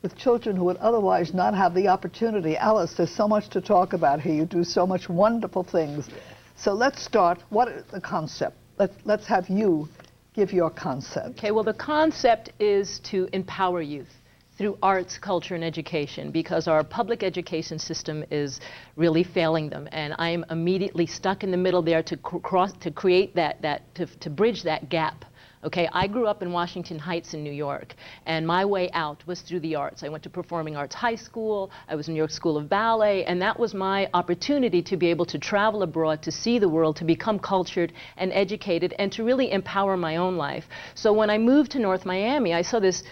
With children who would otherwise not have the opportunity. Alice, there's so much to talk about here. You do so much wonderful things. So let's start. What is the concept? Let's have you give your concept. Okay, well, the concept is to empower youth through arts, culture, and education, because our public education system is really failing them. And I am immediately stuck in the middle there to create to bridge that gap. Okay, I grew up in Washington Heights in New York, and my way out was through the arts. I went to Performing Arts High School, I was in New York School of Ballet, and that was my opportunity to be able to travel abroad, to see the world, to become cultured and educated, and to really empower my own life. So when I moved to North Miami, I saw this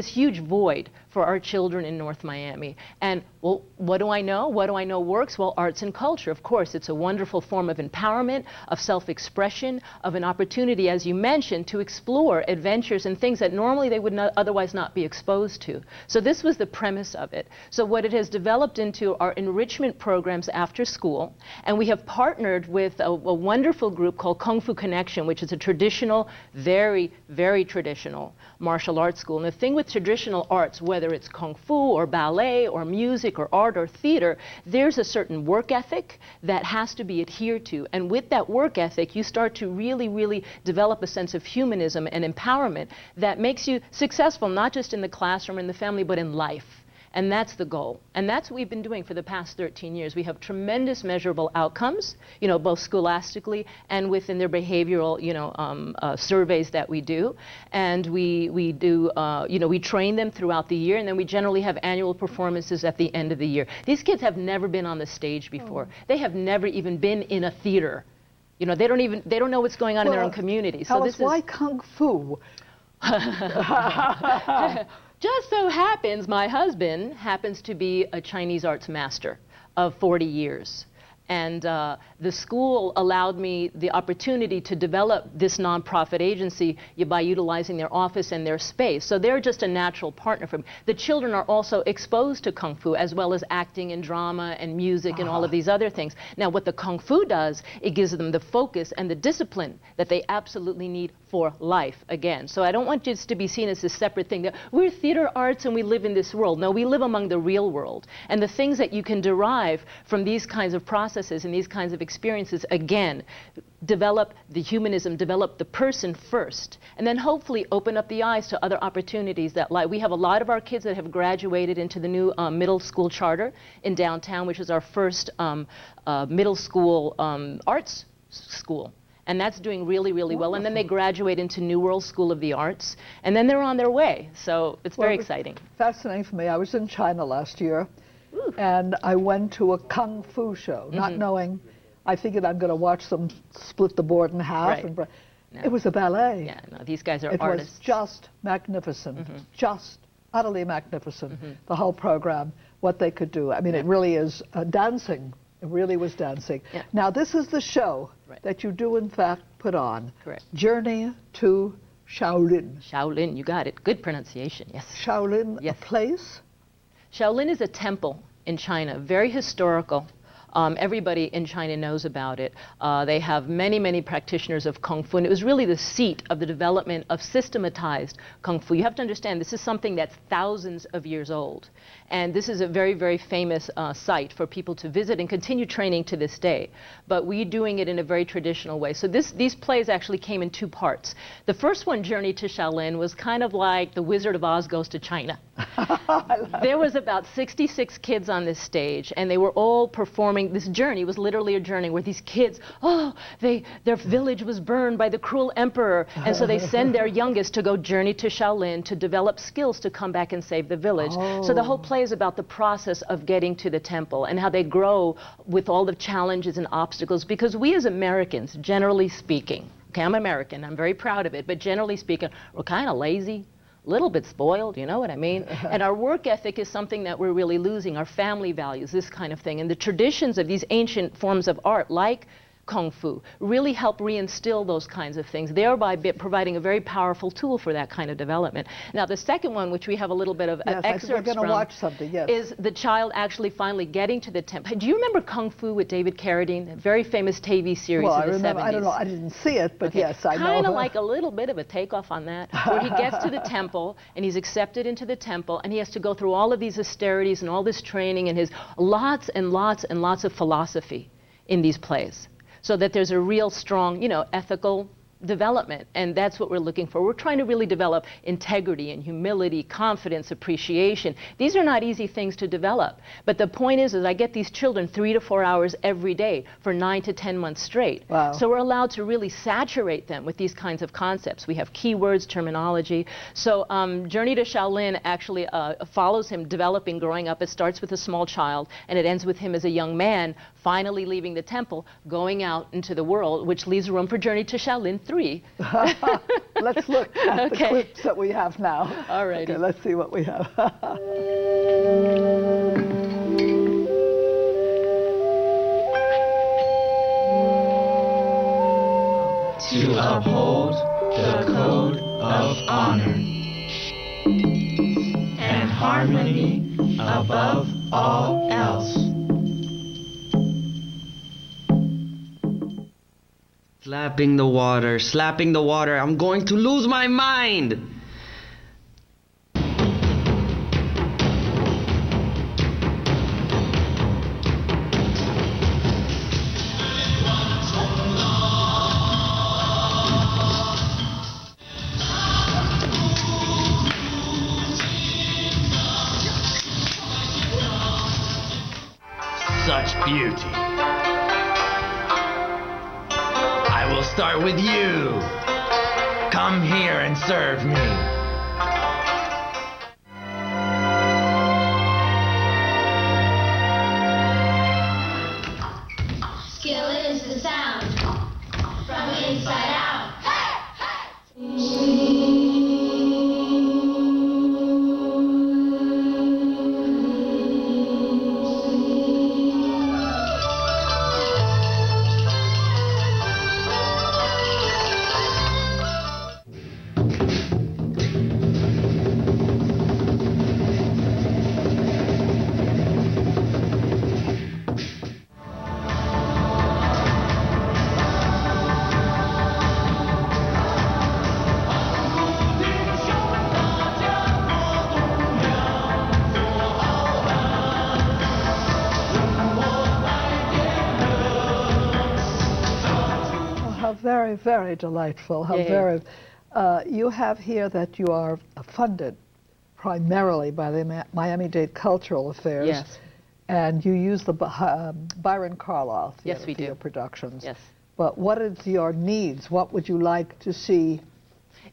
huge void for our children in North Miami. And well, what do I know? What do I know works? Well, arts and culture, of course. It's a wonderful form of empowerment, of self-expression, of an opportunity, as you mentioned, to explore adventures and things that normally they would otherwise not be exposed to. So this was the premise of it. So what it has developed into are enrichment programs after school, and we have partnered with a wonderful group called Kung Fu Connection, which is a traditional, very, very traditional martial arts school. And the thing with traditional arts, whether it's Kung Fu or ballet or music or art or theater, there's a certain work ethic that has to be adhered to. And with that work ethic, you start to really, really develop a sense of humanism and empowerment that makes you successful, not just in the classroom, in the family, but in life. And that's the goal. And that's what we've been doing for the past 13 years. We have tremendous measurable outcomes, both scholastically and within their behavioral, surveys that we do. And we do, we train them throughout the year, and then we generally have annual performances at the end of the year. These kids have never been on the stage before. They have never even been in a theater. They don't know what's going on in their own community. So Alice, why Kung Fu? Just so happens my husband happens to be a Chinese arts master of 40 years. And the school allowed me the opportunity to develop this nonprofit agency by utilizing their office and their space. So they're just a natural partner for me. The children are also exposed to Kung Fu, as well as acting and drama and music and all of these other things. Now, what the Kung Fu does, it gives them the focus and the discipline that they absolutely need for life, again. So I don't want this to be seen as a separate thing, that we're theater arts and we live in this world. No, we live among the real world. And the things that you can derive from these kinds of processes and these kinds of experiences, again, develop the humanism, develop the person first, and then hopefully open up the eyes to other opportunities that lie. We have a lot of our kids that have graduated into the new middle school charter in downtown, which is our first middle school arts school. And that's doing really, really well. And then they graduate into New World School of the Arts, and then they're on their way. So it's very exciting. Fascinating for me. I was in China last year, and I went to a Kung Fu show, not knowing. I figured I'm going to watch them split the board in half. Right. And it was a ballet. Yeah, no, these guys are It artists. was just magnificent, just utterly magnificent, the whole program, what they could do. I mean, it really is dancing. It really was dancing. Yeah. Now, this is the show that you do, in fact, put on. Correct. Journey to Shaolin. Shaolin, you got it. Good pronunciation, yes. Shaolin, yes. A place? Shaolin is a temple in China, very historical. Everybody in China knows about it. They have many, many practitioners of Kung Fu, and it was really the seat of the development of systematized Kung Fu. You have to understand, this is something that's thousands of years old. And this is a very, very famous site for people to visit and continue training to this day. But we're doing it in a very traditional way. So these plays actually came in two parts. The first one, Journey to Shaolin, was kind of like The Wizard of Oz Goes to China. There was about 66 kids on this stage, and they were all performing. This journey was literally a journey where these kids, their village was burned by the cruel emperor, and so they send their youngest to go journey to Shaolin to develop skills to come back and save the village. So the whole play is about the process of getting to the temple and how they grow with all the challenges and obstacles, because we as Americans, generally speaking, okay, I'm American, I'm very proud of it, but generally speaking, we're kind of lazy, a little bit spoiled, you know what I mean? And our work ethic is something that we're really losing, our family values, this kind of thing. And the traditions of these ancient forms of art, like Kung Fu, really help reinstill those kinds of things, thereby providing a very powerful tool for that kind of development. Now, the second one, which we have a little bit of excerpts from, watch something, yes, is the child actually finally getting to the temple. Do you remember Kung Fu with David Carradine, a very famous TV series well, in the 70s? I don't know, I didn't see it, but yes, I know. Kind of like a little bit of a takeoff on that, where he gets to the temple, and he's accepted into the temple, and he has to go through all of these austerities and all this training, and his lots and lots and lots of philosophy in these plays, so that there's a real strong, ethical development, and that's what we're looking for. We're trying to really develop integrity and humility, confidence, appreciation. These are not easy things to develop, but the point is I get these children 3 to 4 hours every day for 9 to 10 months straight. Wow. So we're allowed to really saturate them with these kinds of concepts. We have keywords, terminology. So Journey to Shaolin actually follows him developing, growing up. It starts with a small child, and it ends with him as a young man, finally leaving the temple, going out into the world, which leaves room for Journey to Shaolin 3. Let's look at the clips that we have now. All right. Okay, let's see what we have. To uphold the code of honor and harmony above all else. Slapping the water, I'm going to lose my mind! Such beauty. I will start with you. Come here and serve me. Skill is the sound from inside out. Very, very delightful. How very. You have here that you are funded primarily by the Miami-Dade Cultural Affairs. Yes. And you use the Byron Carlisle Theater Yes, we for do. your productions. Yes. But what is your needs? What would you like to see?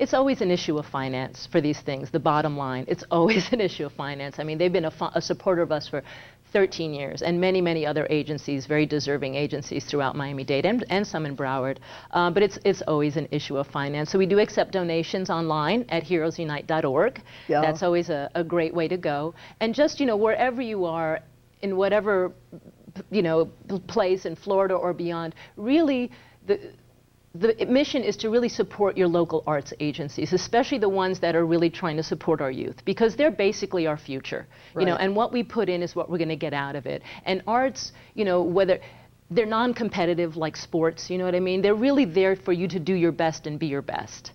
It's always an issue of finance for these things, the bottom line. It's always an issue of finance. I mean, they've been a supporter of us for 13 years, and many, many other agencies, very deserving agencies throughout Miami-Dade and some in Broward. But it's always an issue of finance. So we do accept donations online at heroesunite.org. Yeah. That's always a great way to go. And just, wherever you are, in whatever, place in Florida or beyond, really the mission is to really support your local arts agencies, especially the ones that are really trying to support our youth, because they're basically our future, Right. and what we put in is what we're going to get out of it. And arts, whether they're non-competitive like sports, you know what I mean? They're really there for you to do your best and be your best.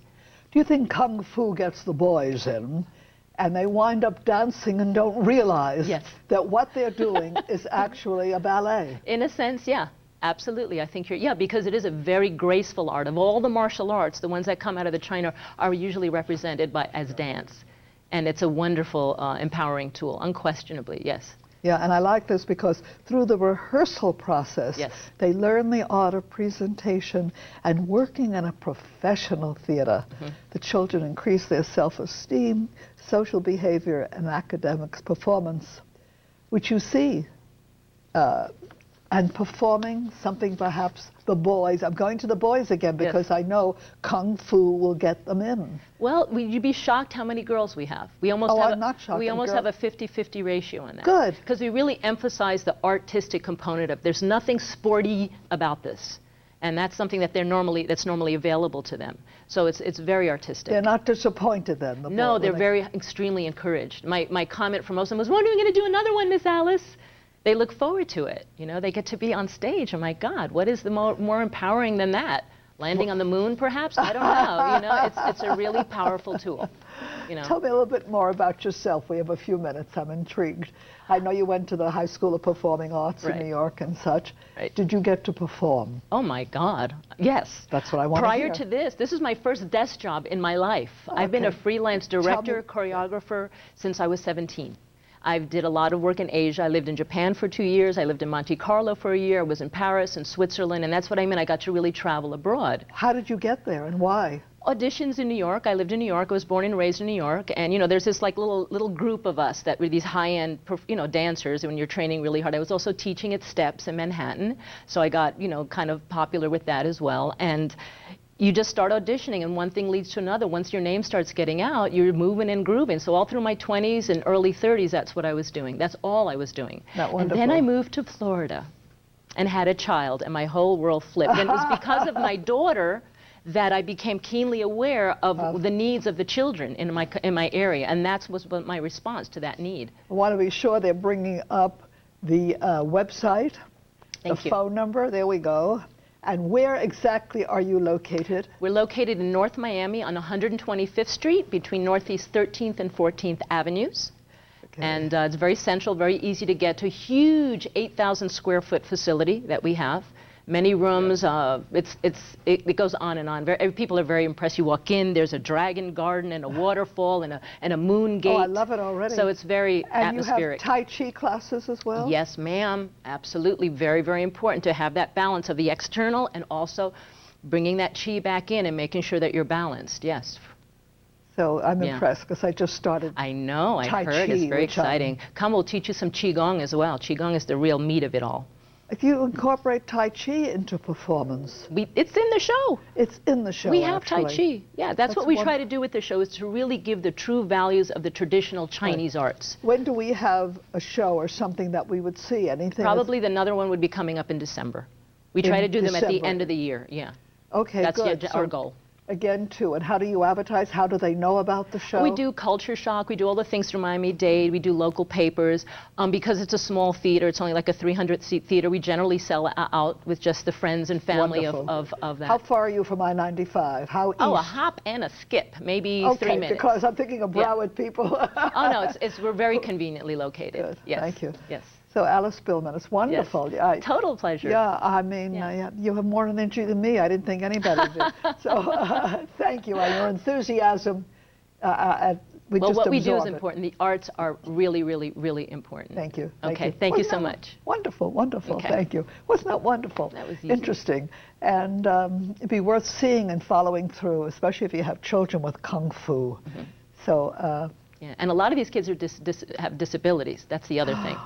Do you think Kung Fu gets the boys in, and they wind up dancing and don't realize Yes. that what they're doing is actually a ballet? In a sense, yeah. Absolutely, I think because it is a very graceful art. Of all the martial arts, the ones that come out of the China are usually represented as dance. And it's a wonderful, empowering tool, unquestionably, yes. Yeah, and I like this because through the rehearsal process, Yes. they learn the art of presentation, and working in a professional theater, the children increase their self-esteem, social behavior, and academics performance, which you see. And performing something perhaps the boys, I'm going to the boys again because Yes. I know Kung Fu will get them in. Well, you'd be shocked how many girls we have. We almost I'm not shocked. We almost have a 50-50 ratio on that. Good. Because we really emphasize the artistic component of there's nothing sporty about this. And that's something that that's normally available to them. So it's very artistic. They're not disappointed then? No, they're very extremely encouraged. My comment for most of them was, when are we going to do another one, Miss Alice? They look forward to it. You know, they get to be on stage. Oh my God, what is the more empowering than that? Landing on the moon, perhaps? I don't know. You know, it's a really powerful tool. You know. Tell me a little bit more about yourself. We have a few minutes. I'm intrigued. I know you went to the High School of Performing Arts in New York and such. Right. Did you get to perform? Oh my God, yes. That's what I want to hear. Prior to this is my first desk job in my life. Okay. I've been a freelance director, choreographer since I was 17. I did a lot of work in Asia. I lived in Japan for 2 years. I lived in Monte Carlo for a year. I was in Paris and Switzerland, and that's what I mean. I got to really travel abroad. How did you get there and why? Auditions in New York. I lived in New York. I was born and raised in New York, and you know, there's this like little group of us that were these high-end, you know, dancers. When you're training really hard, I was also teaching at Steps in Manhattan, so I got, you know, kind of popular with that as well. And you just start auditioning, and one thing leads to another. Once your name starts getting out, you're moving and grooving. So all through my 20s and early 30s, that's what I was doing. That's all I was doing. And then I moved to Florida and had a child, and my whole world flipped. And it was because of my daughter that I became keenly aware of the needs of the children in my area, and that was my response to that need. I want to be sure they're bringing up the website, the phone number. There we go. And where exactly are you located? We're located in North Miami on 125th Street between Northeast 13th and 14th Avenues. Okay. And it's very central, very easy to get to. Huge 8,000 square foot facility that we have. Many rooms, it goes on and on. People are very impressed. You walk in, there's a dragon garden and a waterfall and a moon gate. Oh, I love it already. So it's very atmospheric. And you have Tai Chi classes as well? Yes, ma'am. Absolutely. Very, very important to have that balance of the external and also bringing that chi back in and making sure that you're balanced. Yes. So I'm impressed because I just started. I know. I've heard. Tai Chi, it's very exciting. Come, we'll teach you some Qigong as well. Qigong is the real meat of it all. If you incorporate Tai Chi into performance. It's in the show. It's in the show, We have actually. Tai Chi. Yeah, that's what we try to do with the show, is to really give the true values of the traditional Chinese arts. When do we have a show or something that we would see? Anything? Probably another one would be coming up in December. We try to do them at the end of the year, yeah. Okay, that's good. Our goal. Again, too, and how do you advertise? How do they know about the show? We do culture shock. We do all the things through Miami-Dade. We do local papers. Because it's a small theater, it's only like a 300-seat theater, we generally sell out with just the friends and family of that. How far are you from I-95? How east? Oh, a hop and a skip, maybe 3 minutes. Because I'm thinking of Broward people. Oh, no, we're very conveniently located. Good. Yes. Thank you. Yes. So Alice Spillman, it's wonderful. Yes. Total pleasure. Yeah, I mean, you have more energy than me. I didn't think anybody did. So thank you. And your enthusiasm, what we do is important. The arts are really, really, really important. Thank you. Okay, thank you so much. Wonderful, wonderful. Okay. Thank you. Wasn't that wonderful? That was easy. Interesting. And it'd be worth seeing and following through, especially if you have children with Kung Fu. Mm-hmm. So. Yeah, and a lot of these kids have disabilities. That's the other thing.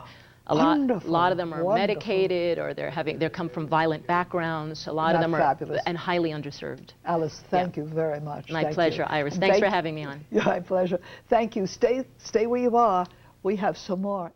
A lot of them are medicated, or they come from violent backgrounds. A lot of them are fabulous. And highly underserved. Alice, thank you very much. My pleasure, Iris. Thanks for having me on. Yeah, my pleasure. Thank you. Stay where you are. We have some more.